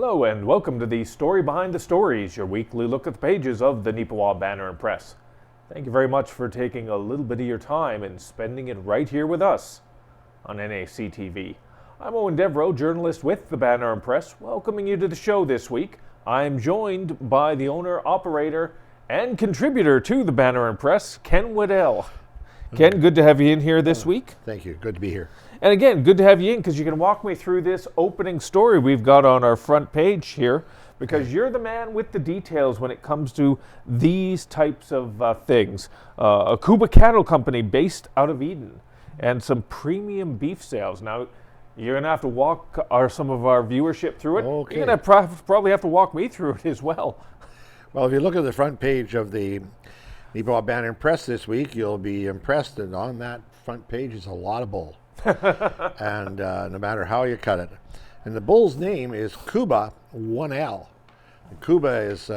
Hello and welcome to the Story Behind the Stories, your weekly look at the pages of the Neepawa Banner Press. Thank you very much for taking a little bit of your time and spending it right here with us on NAC TV. I'm Eoin Devereux, journalist with the Banner Press, welcoming you to the show this week. I'm joined by the owner, operator, and contributor to the Banner Press, Ken Waddell. Ken, good to have you in here this week. Thank you. Good to be here. And again, good to have you in because you can walk me through this opening story we've got on our front page here, because you're the man with the details when it comes to these types of things. A Cuba cattle company based out of Eden and some premium beef sales. Now, you're going to have to walk some of our viewership through it. Okay. You're going to probably have to walk me through it as well. Well, if you look at the front page of the Neepawa Banner Press this week, you'll be impressed that on that front page is a lot of bull. And no matter how you cut it. And the bull's name is Cuba 1L. And Cuba is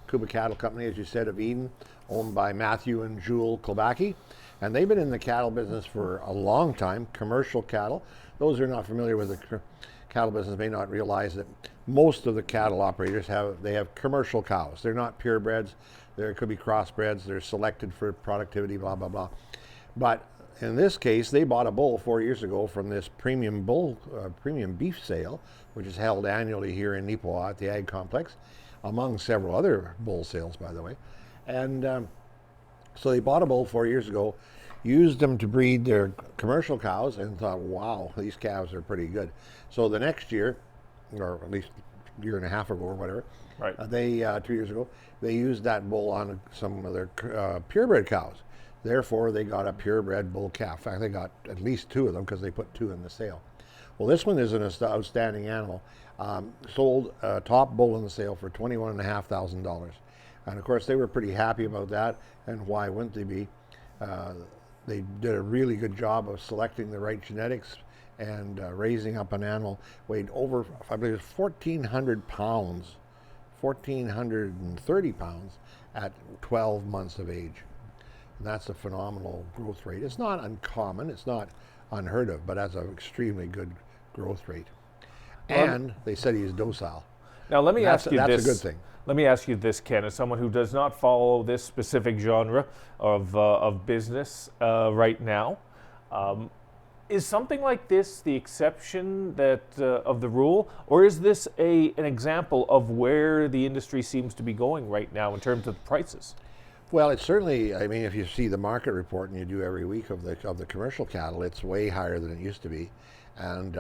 Cuba Cattle Company, as you said, of Eden, owned by Matthew and Jewel Klobacki. And they've been in the cattle business for a long time, commercial cattle. Those who are not familiar with the cattle business may not realize that most of the cattle operators have commercial cows. They're not purebreds. There could be crossbreds. They're selected for productivity, blah, blah, blah. But in this case, they bought a bull 4 years ago from this premium beef sale, which is held annually here in Neepawa at the Ag Complex, among several other bull sales, by the way. And so they bought a bull 4 years ago, used them to breed their commercial cows, and thought, wow, these calves are pretty good. So the next year, or at least a year and a half ago or whatever, Right. 2 years ago, they used that bull on some of their purebred cows. Therefore, they got a purebred bull calf. In fact, they got at least two of them because they put two in the sale. Well, this one is an outstanding animal. Sold a top bull in the sale for $21,500. And of course, they were pretty happy about that. And why wouldn't they be? They did a really good job of selecting the right genetics and raising up an animal. Weighed over, I believe it was 1,400 pounds, 1,430 pounds at 12 months of age. And that's a phenomenal growth rate. It's not uncommon, it's not unheard of, but that's an extremely good growth rate. And they said he's docile. Now, let me ask you this. That's a good thing. Let me ask you this, Ken, as someone who does not follow this specific genre of business right now, is something like this the exception of the rule, or is this an example of where the industry seems to be going right now in terms of the prices? Well, it's certainly, I mean, if you see the market report, and you do every week of the commercial cattle, it's way higher than it used to be. And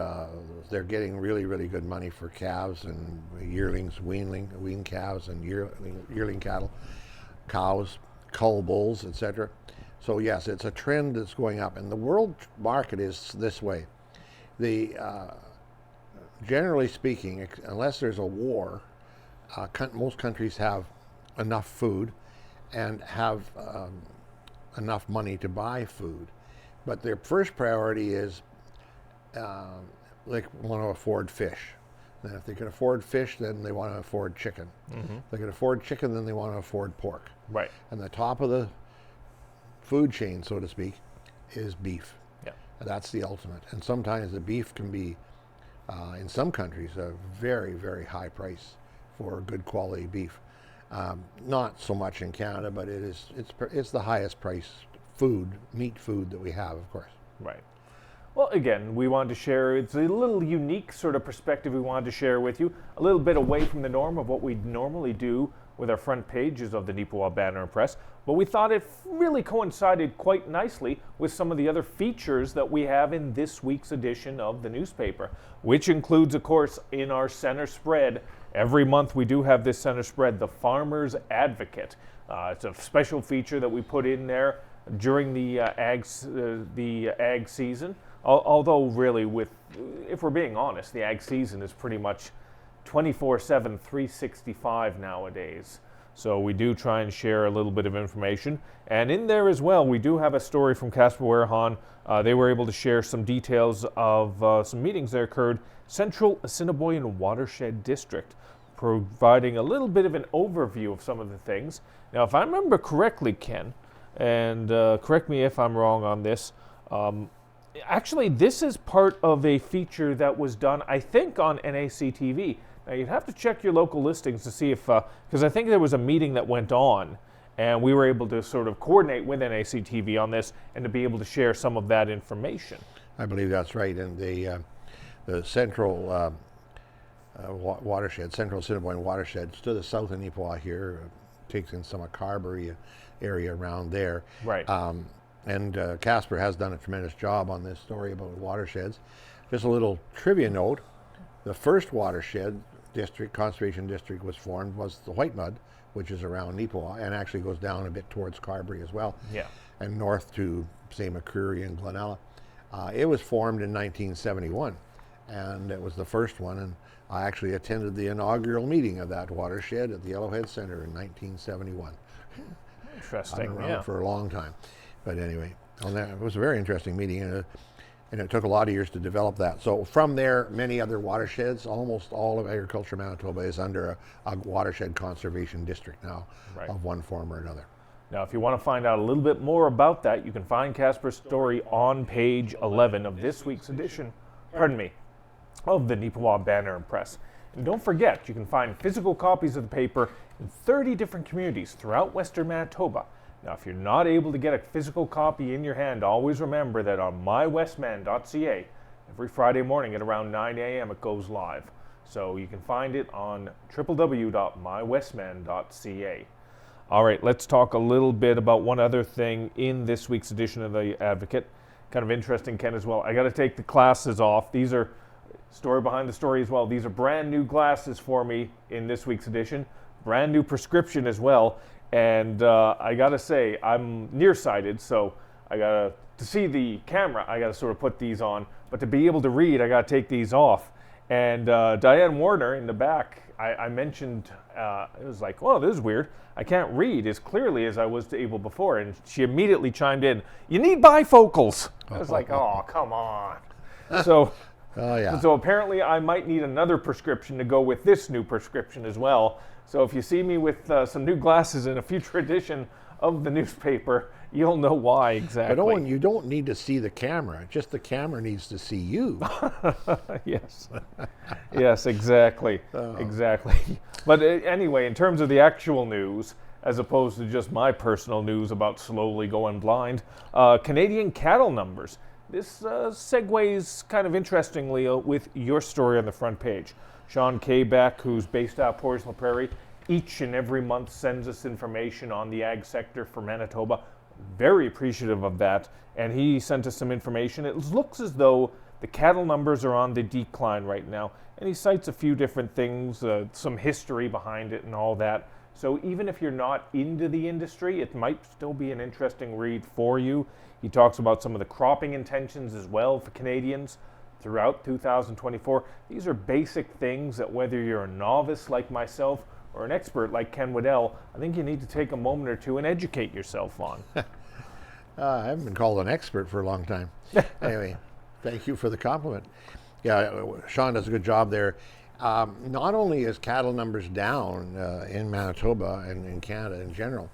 they're getting really, really good money for calves and yearlings, wean calves and yearling cattle, cows, cull bulls, etc. So yes, it's a trend that's going up. And the world market is this way. Generally speaking, unless there's a war, most countries have enough food and have enough money to buy food. But their first priority is they want to afford fish. And if they can afford fish, then they want to afford chicken. Mm-hmm. If they can afford chicken, then they want to afford pork. Right. And the top of the food chain, so to speak, is beef. Yeah. And that's the ultimate. And sometimes the beef can be, in some countries, a very, very high price for good quality beef. Not so much in Canada, but it's the highest priced meat food that we have, of course. Right. Well, again, we wanted to share, it's a little unique sort of perspective we wanted to share with you, a little bit away from the norm of what we normally do with our front pages of the Neepawa Banner Press, but we thought it really coincided quite nicely with some of the other features that we have in this week's edition of the newspaper, which includes, of course, in our center spread. Every month we do have this center spread, the Farmer's Advocate. It's a special feature that we put in there during the ag season. Although really, if we're being honest, the ag season is pretty much 24/7, 365 nowadays. So we do try and share a little bit of information. And in there as well, we do have a story from Casper Werahan. They were able to share some details of some meetings that occurred Central Assiniboine Watershed District, providing a little bit of an overview of some of the things. Now, if I remember correctly, Ken, and correct me if I'm wrong on this, actually, this is part of a feature that was done, I think, on NAC TV. Now, you'd have to check your local listings to see if, because I think there was a meeting that went on, and we were able to sort of coordinate with NACTV on this and to be able to share some of that information. I believe that's right. And the central watershed, Central Assiniboine watershed, to the south of Neepawa here, takes in some of Carberry area around there. Right. And Casper has done a tremendous job on this story about watersheds. Just a little trivia note, the first watershed district, conservation district, was formed was the White Mud, which is around Neepawa, and actually goes down a bit towards Carberry as well. Yeah. And north to, say, McCreary and Glenella. It was formed in 1971, and it was the first one, and I actually attended the inaugural meeting of that watershed at the Yellowhead Center in 1971. Interesting. I've been around Yeah. for a long time. But anyway, it was a very interesting meeting, and it took a lot of years to develop that. So from there, many other watersheds, almost all of Agriculture Manitoba is under a watershed conservation district now, Right. of one form or another. Now, if you want to find out a little bit more about that, you can find Casper's story on page 11 of this week's edition, of the Neepawa Banner Press. And don't forget, you can find physical copies of the paper in 30 different communities throughout Western Manitoba. Now, if you're not able to get a physical copy in your hand, always remember that on mywestman.ca, every Friday morning at around 9 a.m. it goes live. So you can find it on www.mywestman.ca. All right, let's talk a little bit about one other thing in this week's edition of The Advocate. Kind of interesting, Ken, as well. I got to take the glasses off. These are story behind the story as well. These are brand new glasses for me in this week's edition. Brand new prescription as well. And I got to say, I'm nearsighted, so to see the camera, I got to sort of put these on. But to be able to read, I got to take these off. And Diane Warner in the back, I mentioned, it was like, oh, this is weird. I can't read as clearly as I was able before. And she immediately chimed in, you need bifocals. I was like, oh, come on. So, so apparently I might need another prescription to go with this new prescription as well. So if you see me with some new glasses in a future edition of the newspaper, you'll know why exactly. But Owen, you don't need to see the camera. Just the camera needs to see you. Yes. Yes, exactly. Exactly. But anyway, in terms of the actual news, as opposed to just my personal news about slowly going blind, Canadian cattle numbers. This segues kind of interestingly with your story on the front page. Sean Kayback, who's based out of Portage la Prairie, each and every month sends us information on the ag sector for Manitoba. Very appreciative of that. And he sent us some information. It looks as though the cattle numbers are on the decline right now. And he cites a few different things, some history behind it and all that. So even if you're not into the industry, it might still be an interesting read for you. He talks about some of the cropping intentions as well for Canadians throughout 2024. These are basic things that whether you're a novice like myself or an expert like Ken Waddell, I think you need to take a moment or two and educate yourself on. I haven't been called an expert for a long time. Anyway, thank you for the compliment. Yeah, Sean does a good job there. Not only is cattle numbers down in Manitoba and in Canada in general,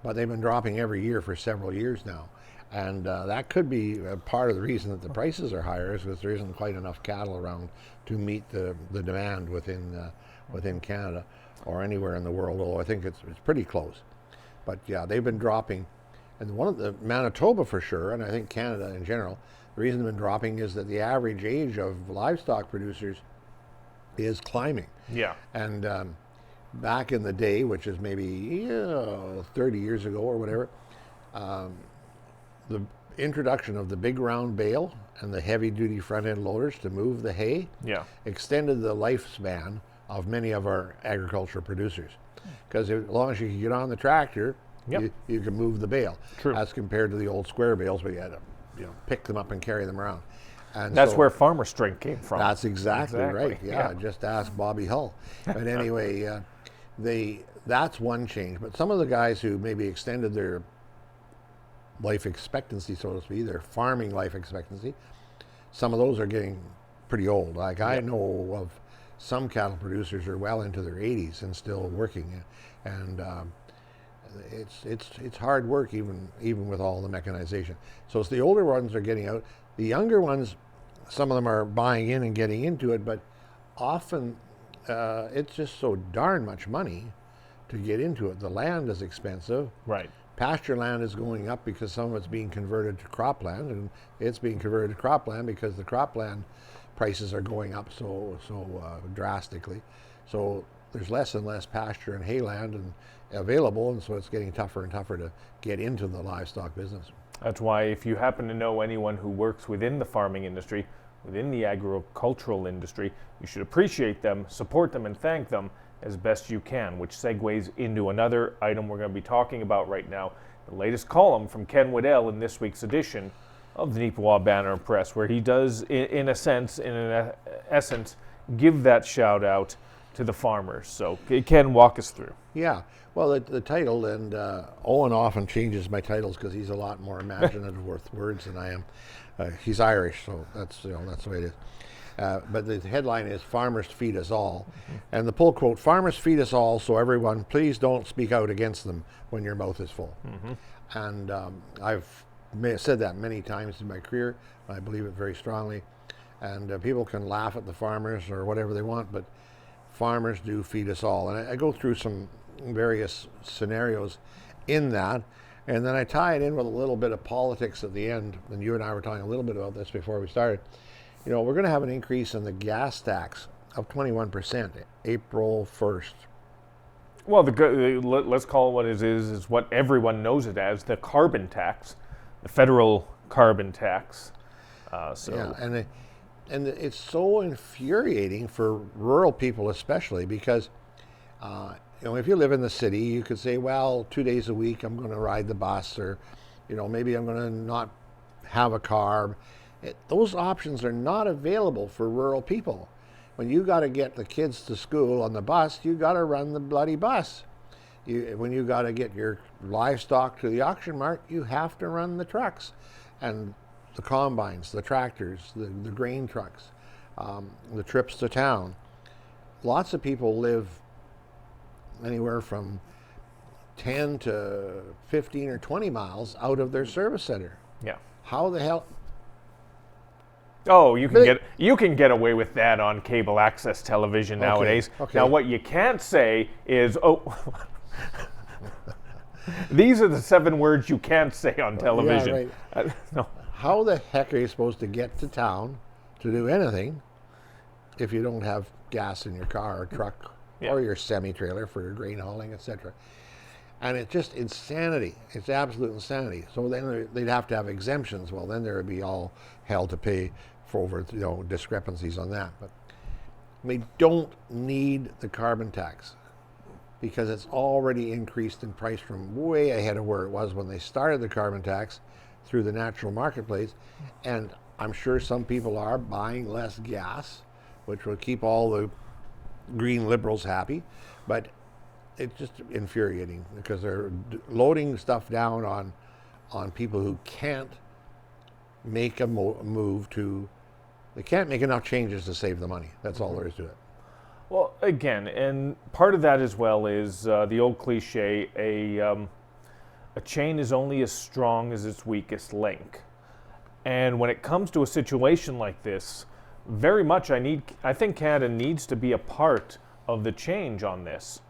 but they've been dropping every year for several years now. And that could be part of the reason that the prices are higher, is because there isn't quite enough cattle around to meet the demand within Canada or anywhere in the world, although I think it's pretty close. But yeah, they've been dropping. And one of the Manitoba for sure, and I think Canada in general, the reason they've been dropping is that the average age of livestock producers is climbing. Yeah. And back in the day, which is maybe 30 years ago or whatever, the introduction of the big round bale and the heavy duty front end loaders to move the hay extended the lifespan of many of our agriculture producers. Because as long as you can get on the tractor, you can move the bale. True. As compared to the old square bales where you had to pick them up and carry them around. And that's where farmer strength came from. That's exactly right. Yeah, just ask Bobby Hull. But anyway, that's one change. But some of the guys who maybe extended their life expectancy, so to speak, their farming life expectancy, some of those are getting pretty old. Like I know of some cattle producers who are well into their 80s and still working, and it's hard work even with all the mechanization. So it's the older ones are getting out. The younger ones, some of them are buying in and getting into it, but often it's just so darn much money to get into it. The land is expensive. Right. Pasture land is going up because some of it's being converted to cropland, and it's being converted to cropland because the cropland prices are going up so drastically. So there's less and less pasture and hayland and available, and so it's getting tougher and tougher to get into the livestock business. That's why if you happen to know anyone who works within the farming industry, within the agricultural industry, you should appreciate them, support them, and thank them as best you can, which segues into another item we're going to be talking about right now, the latest column from Ken Waddell in this week's edition of the Neepawa Banner Press, where he does, in an essence, give that shout out to the farmers. So Ken, walk us through. Yeah, well, the title, and Eoin often changes my titles because he's a lot more imaginative with words than I am. He's Irish, so that's the way it is. But the headline is "Farmers Feed Us All," and the pull quote: "Farmers feed us all, so everyone, please don't speak out against them when your mouth is full." And I've said that many times in my career. I believe it very strongly. And people can laugh at the farmers or whatever they want, but farmers do feed us all. And I go through some various scenarios in that, and then I tie it in with a little bit of politics at the end. And you and I were talking a little bit about this before we started. You know, we're going to have an increase in the gas tax of 21% April 1st. Well, let's call it what it is what everyone knows it as, the carbon tax, the federal carbon tax. Yeah, and it's so infuriating for rural people especially because, if you live in the city, you could say, well, 2 days a week I'm going to ride the bus, or, maybe I'm going to not have a car. Those options are not available for rural people. When you got to get the kids to school on the bus, you got to run the bloody bus. When you got to get your livestock to the auction mart, you have to run the trucks, and the combines, the tractors, the grain trucks, the trips to town. Lots of people live anywhere from 10 to 15 or 20 miles out of their service center. Yeah. How the hell? Oh, you can get away with that on cable access television nowadays. Okay. Now, what you can't say is, these are the 7 words you can't say on television. Yeah, right. No. How the heck are you supposed to get to town to do anything if you don't have gas in your car or truck or your semi-trailer for your grain hauling, etc.? And it's just insanity. It's absolute insanity. So then they'd have to have exemptions. Well, then there would be all hell to pay for over discrepancies on that. But we don't need the carbon tax because it's already increased in price from way ahead of where it was when they started the carbon tax through the natural marketplace. And I'm sure some people are buying less gas, which will keep all the green liberals happy. But it's just infuriating because they're loading stuff down on people who can't make a move to, they can't make enough changes to save the money. That's all there is to it. Well, again, and part of that as well is the old cliche, a chain is only as strong as its weakest link. And when it comes to a situation like this, very much I think Canada needs to be a part of the change on this.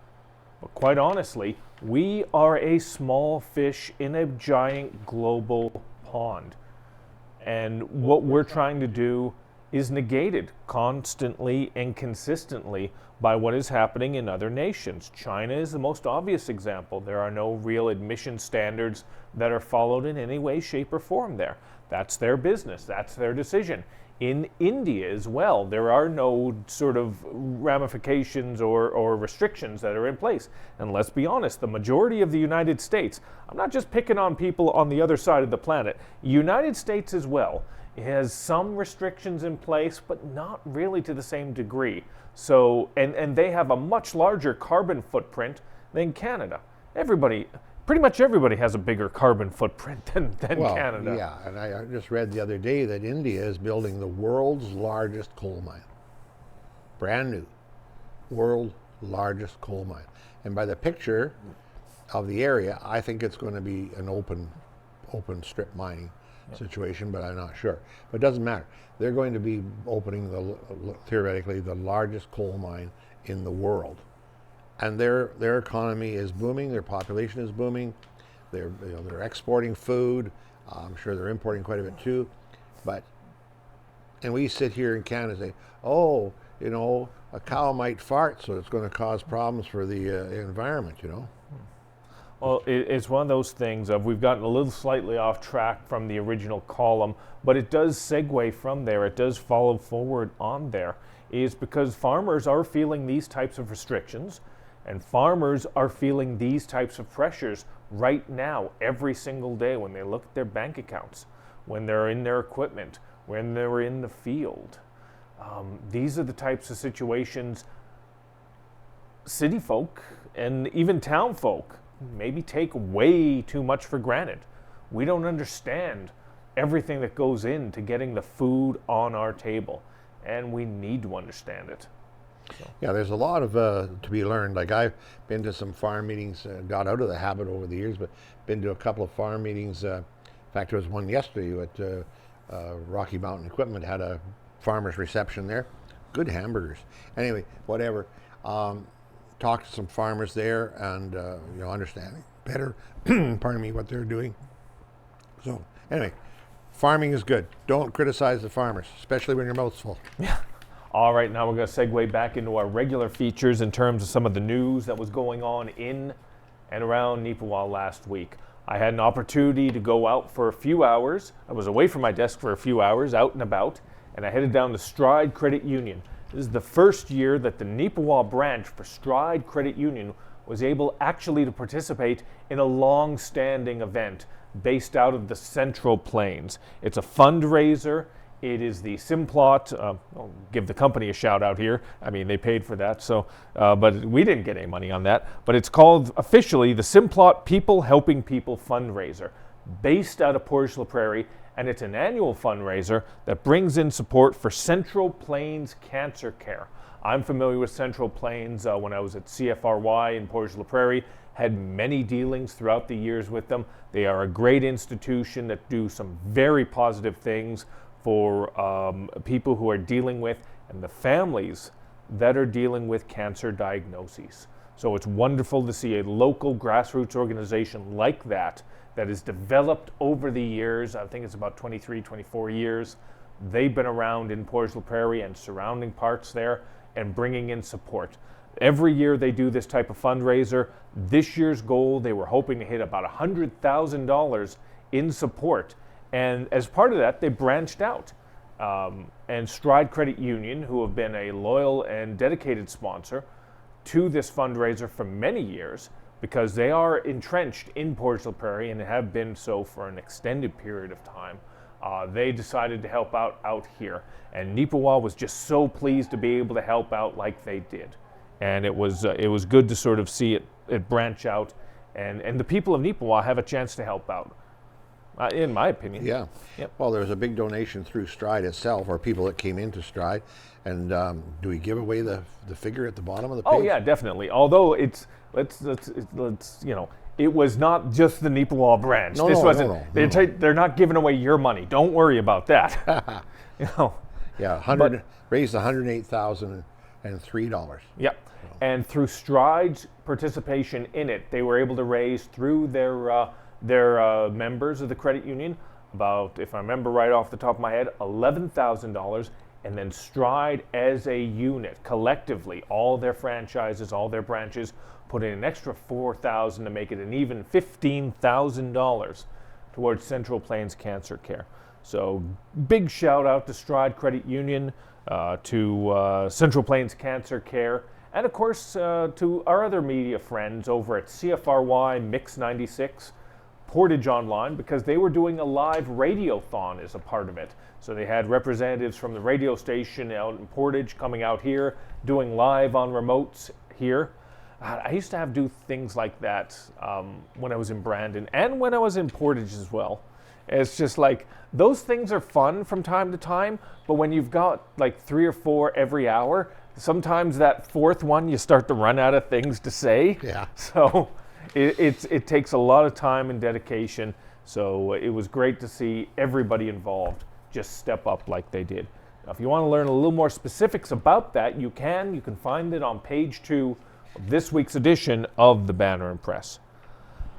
But quite honestly, we are a small fish in a giant global pond. And what we're trying to do is negated constantly and consistently by what is happening in other nations. China is the most obvious example. There are no real admission standards that are followed in any way, shape, or form there. That's their business. That's their decision. In India as well, there are no sort of ramifications or restrictions that are in place. And let's be honest, the majority of the United States, I'm not just picking on people on the other side of the planet, United States as well, has some restrictions in place, but not really to the same degree. So, and they have a much larger carbon footprint than Canada. Pretty much everybody has a bigger carbon footprint than Canada. Yeah, and I just read the other day that India is building the world's largest coal mine. Brand new. World's largest coal mine. And by the picture of the area, I think it's going to be an open strip mining situation, but I'm not sure. But it doesn't matter. They're going to be opening theoretically the largest coal mine in the world. And their economy is booming, their population is booming, they're exporting food, I'm sure they're importing quite a bit too. And we sit here in Canada and say, oh, a cow might fart, so it's going to cause problems for the environment, Well, it's one of those things of we've gotten a little slightly off track from the original column, but it does segue from there. It does follow forward on there. Is because farmers are feeling these types of restrictions, and farmers are feeling these types of pressures right now, every single day when they look at their bank accounts, when they're in their equipment, when they're in the field. These are the types of situations city folk and even town folk maybe take way too much for granted. We don't understand everything that goes into getting the food on our table, and we need to understand it. So. Yeah, there's a lot of to be learned. Like I've been to some farm meetings, got out of the habit over the years, but been to a couple of farm meetings. In fact, there was one yesterday at Rocky Mountain Equipment, had a farmer's reception there. Good hamburgers. Anyway, whatever. Talked to some farmers there and understanding better, pardon me, what they're doing. So anyway, farming is good. Don't criticize the farmers, especially when your mouth's full. Yeah. All right, now we're going to segue back into our regular features in terms of some of the news that was going on in and around Neepawa last week. I had an opportunity to go out for a few hours. I was away from my desk for a few hours, out and about, and I headed down to Stride Credit Union. This is the first year that the Neepawa branch for Stride Credit Union was able actually to participate in a long-standing event based out of the Central Plains. It's a fundraiser. It is the Simplot, I'll give the company a shout out here. I mean, they paid for that, so, but we didn't get any money on that. But it's called officially the Simplot People Helping People fundraiser, based out of Portage la Prairie, and it's an annual fundraiser that brings in support for Central Plains Cancer Care. I'm familiar with Central Plains when I was at CFRY in Portage la Prairie, had many dealings throughout the years with them. They are a great institution that do some very positive things for people who are dealing with and the families that are dealing with cancer diagnoses. So it's wonderful to see a local grassroots organization like that is developed over the years. I think it's about 23, 24 years. They've been around in Portage la Prairie and surrounding parts there and bringing in support. Every year they do this type of fundraiser. This year's goal, they were hoping to hit about $100,000 in support. And as part of that, they branched out. And Stride Credit Union, who have been a loyal and dedicated sponsor to this fundraiser for many years, because they are entrenched in Portage la Prairie and have been so for an extended period of time, they decided to help out here. And Neepawa was just so pleased to be able to help out like they did. And it was good to sort of see it branch out, and the people of Neepawa have a chance to help out. In my opinion. Yeah. Yep. Well, there was a big donation through Stride itself, or people that came into Stride. And do we give away the figure at the bottom of the page? Oh yeah, definitely. Although let's it was not just the Neepawa branch. No, this no, wasn't. no. They're not giving away your money. Don't worry about that. Yeah, raised $108,003. Yep. And through Stride's participation in it, they were able to raise through their members of the credit union about, if I remember right off the top of my head, $11,000, and then Stride as a unit, collectively, all their franchises, all their branches, put in an extra $4,000 to make it an even $15,000 towards Central Plains Cancer Care. So big shout out to Stride Credit Union, to Central Plains Cancer Care, and of course to our other media friends over at CFRY Mix 96, Portage Online, because they were doing a live radiothon as a part of it. So they had representatives from the radio station out in Portage coming out here, doing live on remotes here. I used to do things like that when I was in Brandon and when I was in Portage as well. It's just like, those things are fun from time to time, but when you've got like 3 or 4 every hour, sometimes that fourth one you start to run out of things to say. Yeah. So it takes a lot of time and dedication. So it was great to see everybody involved just step up like they did. Now, if you want to learn a little more specifics about that, you can. You can find it on page 2 of this week's edition of the Banner and Press.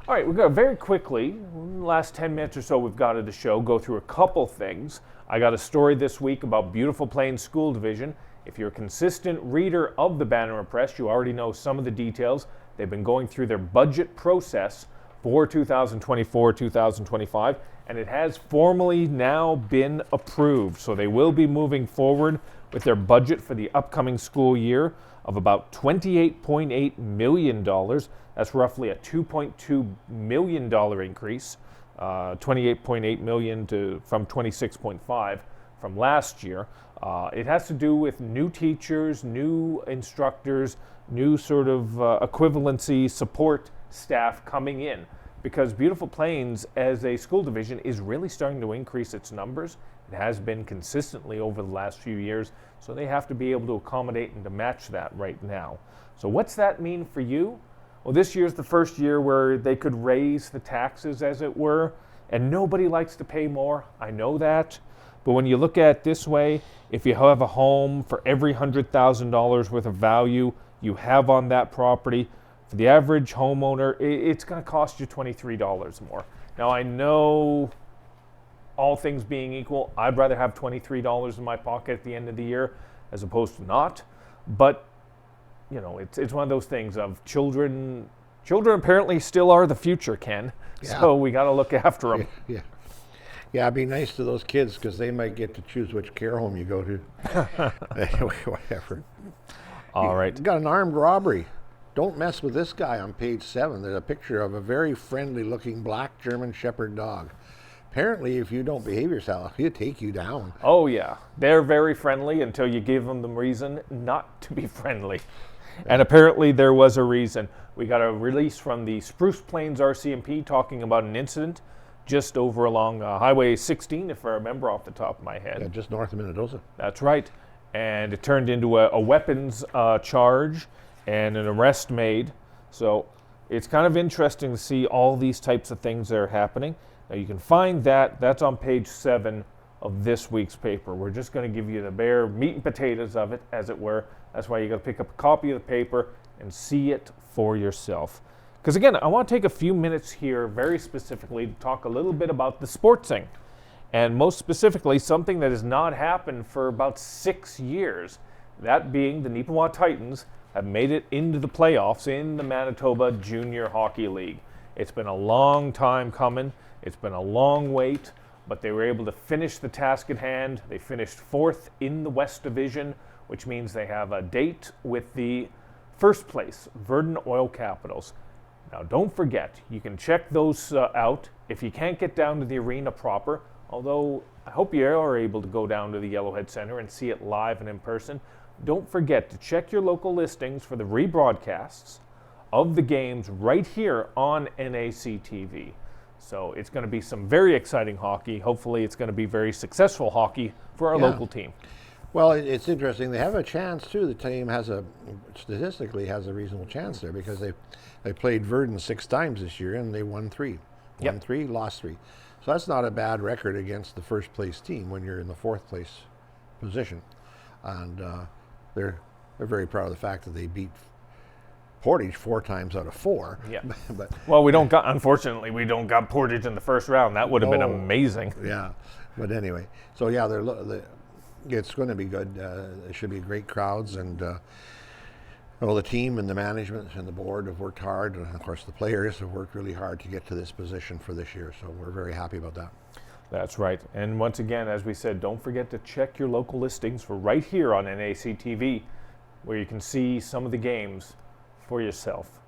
All right, we're going to very quickly, in the last 10 minutes or so we've got of the show, go through a couple things. I got a story this week about Beautiful Plains School Division. If you're a consistent reader of the Banner and Press, you already know some of the details. They've been going through their budget process for 2024-2025, and it has formally now been approved. So they will be moving forward with their budget for the upcoming school year of about $28.8 million. That's roughly a $2.2 million increase, $28.8 million from $26.5 from last year. It has to do with new teachers, new instructors, new sort of equivalency support staff coming in, because Beautiful Plains as a school division is really starting to increase its numbers. It has been consistently over the last few years, so they have to be able to accommodate and to match that right now. So what's that mean for you? Well, this year's the first year where they could raise the taxes, as it were, and nobody likes to pay more. I know that. But when you look at it this way, if you have a home, for every $100,000 worth of value you have on that property, for the average homeowner, it's going to cost you $23 more. Now, I know, all things being equal, I'd rather have $23 in my pocket at the end of the year as opposed to not. But, you know, it's one of those things of children apparently still are the future, Ken. Yeah. So we got to look after them. Yeah, be nice to those kids, because they might get to choose which care home you go to. Anyway, whatever. All right. Got an armed robbery. Don't mess with this guy on page 7. There's a picture of a very friendly-looking black German Shepherd dog. Apparently, if you don't behave yourself, he'll take you down. Oh, yeah. They're very friendly until you give them the reason not to be friendly. And apparently there was a reason. We got a release from the Spruce Plains RCMP talking about an incident just over along Highway 16, if I remember off the top of my head. Yeah, just north of Minnedosa. That's right. And it turned into a weapons charge and an arrest made. So it's kind of interesting to see all these types of things that are happening. Now you can find that's on page 7 of this week's paper. We're just going to give you the bare meat and potatoes of it, as it were. That's why you got to pick up a copy of the paper and see it for yourself. Because again, I want to take a few minutes here very specifically to talk a little bit about the sportsing. And most specifically, something that has not happened for about 6 years. That being the Neepawa Titans have made it into the playoffs in the Manitoba Junior Hockey League. It's been a long time coming. It's been a long wait, but they were able to finish the task at hand. They finished 4th in the West Division, which means they have a date with the first place, Verdun Oil Capitals. Now, don't forget, you can check those out if you can't get down to the arena proper, although I hope you are able to go down to the Yellowhead Center and see it live and in person. Don't forget to check your local listings for the rebroadcasts of the games right here on NAC TV. So it's going to be some very exciting hockey. Hopefully it's going to be very successful hockey for our local team. Well, it's interesting. They have a chance, too. The team statistically has a reasonable chance there, because they played Verdun 6 times this year, and they won 3. Won 3, lost 3. So that's not a bad record against the first place team when you're in the 4th place position. And they're very proud of the fact that they beat Portage 4 times out of 4. Yeah. But well, unfortunately, we don't got Portage in the first round. That would have been amazing. Yeah. But anyway, so yeah, it's going to be good. It should be great crowds, and the team and the management and the board have worked hard, and of course the players have worked really hard to get to this position for this year. So we're very happy about that. That's right. And once again, as we said, don't forget to check your local listings for right here on NAC TV, where you can see some of the games for yourself.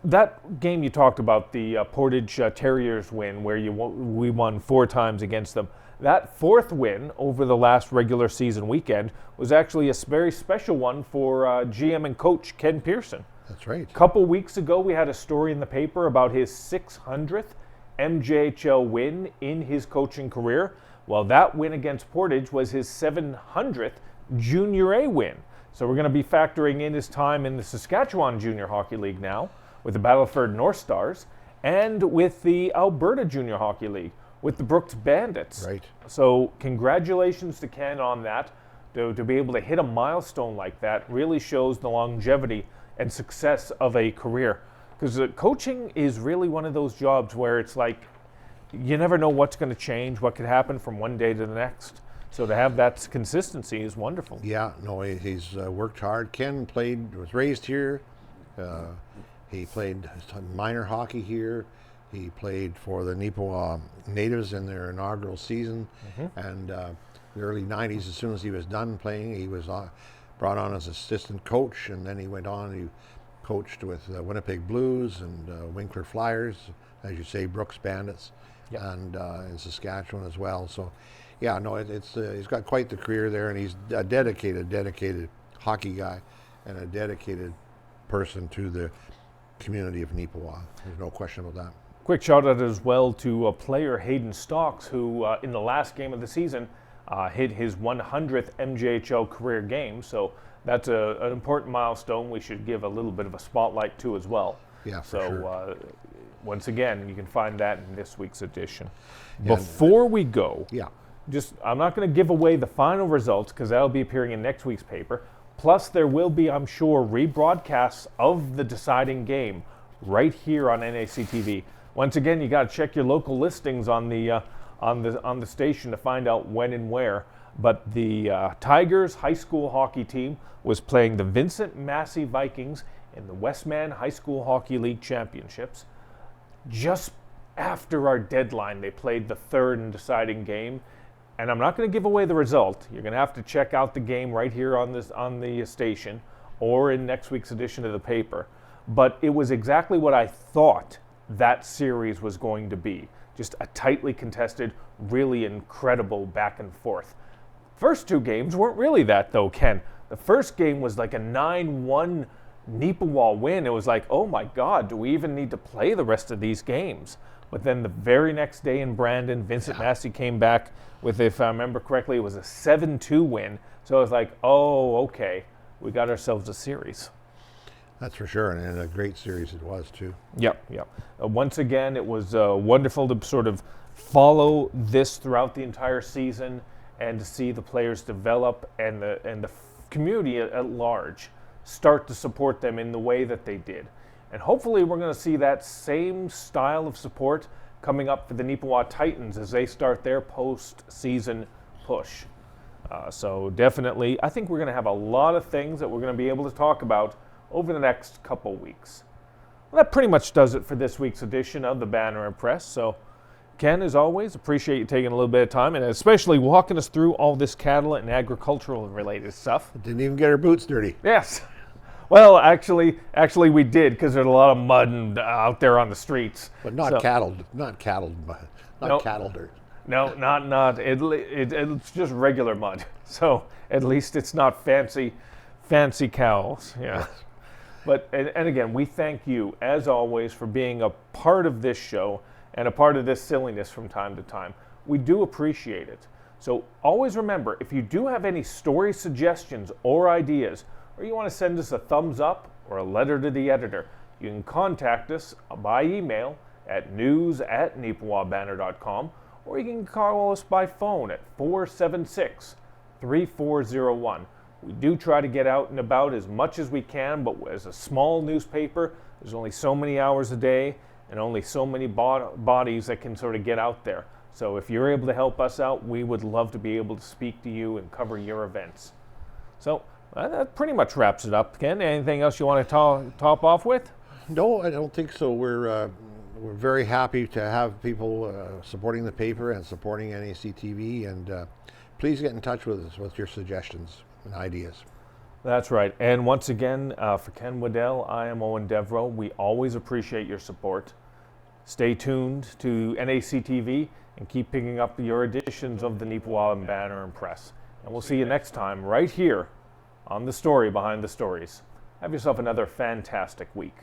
That game you talked about, the Portage Terriers win, where we won 4 times against them. That 4th win over the last regular season weekend was actually a very special one for GM and coach Ken Pearson. That's right. A couple weeks ago, we had a story in the paper about his 600th MJHL win in his coaching career. Well, that win against Portage was his 700th Junior A win. So we're going to be factoring in his time in the Saskatchewan Junior Hockey League now with the Battleford North Stars and with the Alberta Junior Hockey League, with the Brooks Bandits. Right. So congratulations to Ken on that. To be able to hit a milestone like that really shows the longevity and success of a career. Because coaching is really one of those jobs where it's like you never know what's going to change, what could happen from one day to the next. So to have that consistency is wonderful. Yeah, no, he's worked hard. Ken was raised here. He played minor hockey here. He played for the Neepawa Natives in their inaugural season. And the early 90s, as soon as he was done playing, he was brought on as assistant coach, and then he went on. He coached with Winnipeg Blues and Winkler Flyers, as you say, Brooks Bandits, and in Saskatchewan as well. So, yeah, no, he's got quite the career there, and he's a dedicated hockey guy and a dedicated person to the community of Neepawa. There's no question about that. Quick shout out as well to player Hayden Stocks, who in the last game of the season hit his 100th MJHL career game. So that's an important milestone we should give a little bit of a spotlight to as well. Yeah, for sure. So once again, you can find that in this week's edition. Before we go, I'm not going to give away the final results because that'll be appearing in next week's paper. Plus, there will be, I'm sure, rebroadcasts of the deciding game right here on NACTV. Once again, you got to check your local listings on the station to find out when and where. But the Tigers high school hockey team was playing the Vincent Massey Vikings in the Westman High School Hockey League Championships. Just after our deadline, they played the third and deciding game. And I'm not going to give away the result. You're going to have to check out the game right here on the station or in next week's edition of the paper. But it was exactly what I thought that series was going to be. Just a tightly contested, really incredible back and forth. First two games weren't really that though, Ken. The first game was like a 9-1 Neepawa win. It was like, oh my God, do we even need to play the rest of these games? But then the very next day in Brandon, Vincent Massey came back with, if I remember correctly, it was a 7-2 win. So I was like, oh, okay, we got ourselves a series. That's for sure, and a great series it was too. Yep. Once again, it was wonderful to sort of follow this throughout the entire season and to see the players develop and the community at large start to support them in the way that they did. And hopefully we're going to see that same style of support coming up for the Neepawa Titans as they start their post-season push. So definitely, I think we're going to have a lot of things that we're going to be able to talk about over the next couple weeks. Well, that pretty much does it for this week's edition of the Banner and Press. So, Ken, as always, appreciate you taking a little bit of time and especially walking us through all this cattle and agricultural related stuff. Didn't even get our boots dirty. Yes. Well, actually, we did because there's a lot of mud out there on the streets. But not cattle dirt. No, not. It's just regular mud. So at least it's not fancy cows. Yeah. But and again, we thank you as always for being a part of this show and a part of this silliness from time to time. We do appreciate it. So always remember, if you do have any story suggestions or ideas, or you want to send us a thumbs up or a letter to the editor, you can contact us by email at news@neepawabanner.com, or you can call us by phone at 476-3401. We do try to get out and about as much as we can, but as a small newspaper, there's only so many hours a day and only so many bodies that can sort of get out there. So if you're able to help us out, we would love to be able to speak to you and cover your events. So that pretty much wraps it up. Ken, anything else you want to top off with? No, I don't think so. We're very happy to have people supporting the paper and supporting NACTV, and please get in touch with us with your suggestions and ideas. That's right. And once again, for Ken Waddell, I am Eoin Devereux. We always appreciate your support. Stay tuned to NACTV and keep picking up your editions of the Neepawa Banner and Press. And we'll see you next time right here on The Story Behind the Stories. Have yourself another fantastic week.